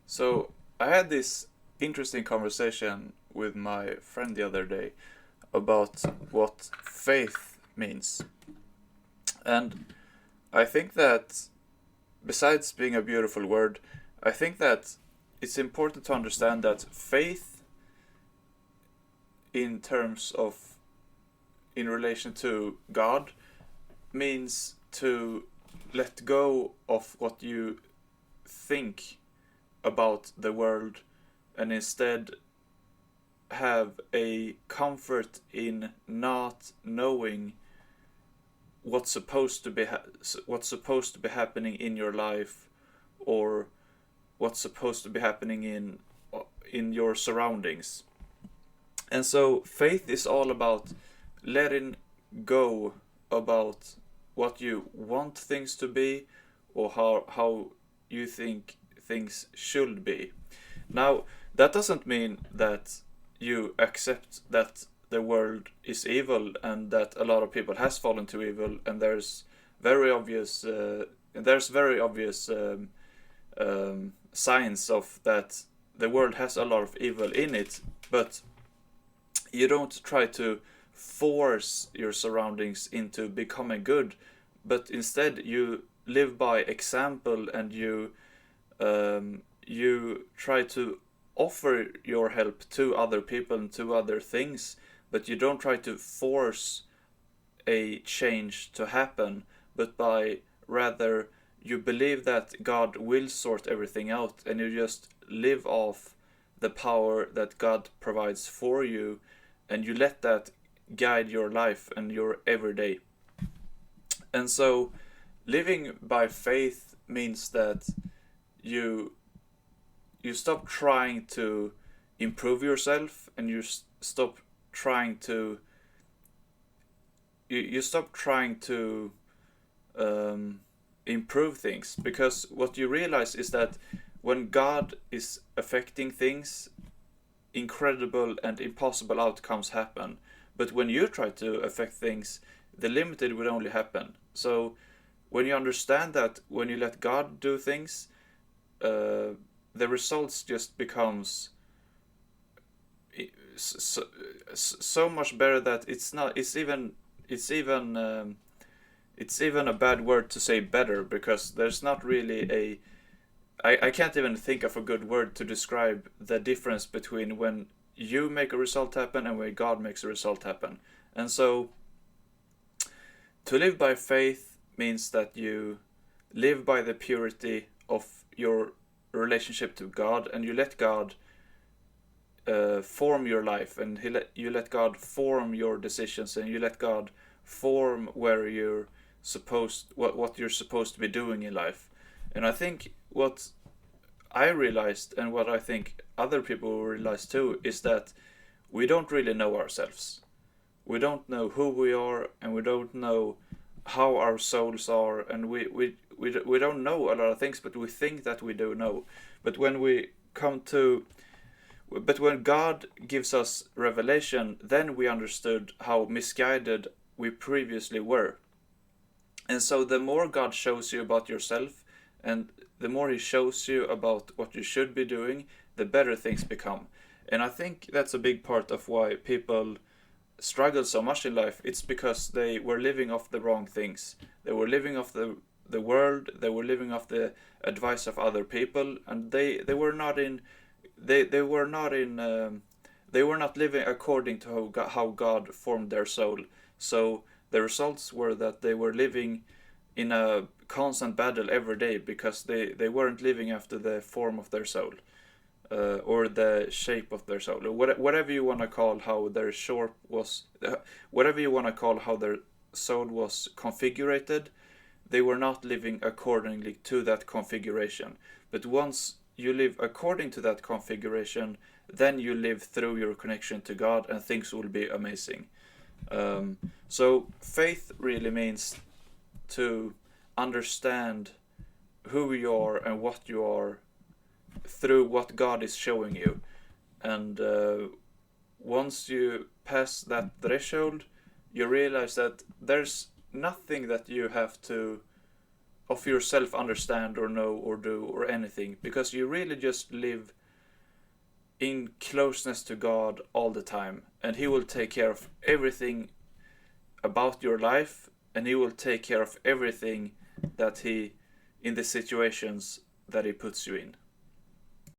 So I had this interesting conversation with my friend the other day about what faith means. And I think that besides being a beautiful word, I think that it's important to understand that faith in terms of in relation to God means to let go of what you think about the world and instead have a comfort in not knowing what's supposed to be happening in your life, or what's supposed to be happening in your surroundings. And so faith is all about letting go about what you want things to be, or how you think things should be. Now, that doesn't mean that you accept that the world is evil and that a lot of people has fallen to evil, and there's very obvious signs of that the world has a lot of evil in it, but you don't try to force your surroundings into becoming good, but instead you live by example, and you try to offer your help to other people and to other things, but you don't try to force a change to happen, but by rather you believe that God will sort everything out, and you just live off the power that God provides for you, and you let that guide your life and your everyday. And so living by faith means that you you stop trying to improve yourself, and stop trying to you stop trying to improve things, because what you realize is that when God is affecting things, incredible and impossible outcomes happen. But when you try to affect things, the limited will only happen. So when you understand that when you let God do things, the results just becomes so, so much better that it's even a bad word to say better, because there's not really I can't even think of a good word to describe the difference between when you make a result happen and when God makes a result happen. And so to live by faith means that you live by the purity of your relationship to God, and you let God form your life, and you let God form your decisions, and you let God form where you're what you're supposed to be doing in life. And I think what I realized, and what I think other people will realize too, is that we don't really know ourselves. We don't know who we are, and we don't know how our souls are, and we don't know a lot of things, but we think that we do know. But when we come to but when God gives us revelation, then we understood how misguided we previously were. And so the more God shows you about yourself, and the more He shows you about what you should be doing, the better things become. And I think that's a big part of why people struggle so much in life. It's because they were living off the wrong things. They were living off the world, they were living off the advice of other people, and they were not in they were not in they were not living according to how God formed their soul. So the results were that they were living in a constant battle every day, because they weren't living after the form of their soul, or the shape of their soul, or whatever you want to call how their whatever you want to call how their soul was configured. They were not living accordingly to that configuration. But once you live according to that configuration, then you live through your connection to God, and things will be amazing. So faith really means to understand who you are and what you are through what God is showing you. And once you pass that threshold, you realize that there's nothing that you have to of yourself understand or know or do or anything, because you really just live in closeness to God all the time, and He will take care of everything about your life, and He will take care of everything that He, in the situations that He puts you in.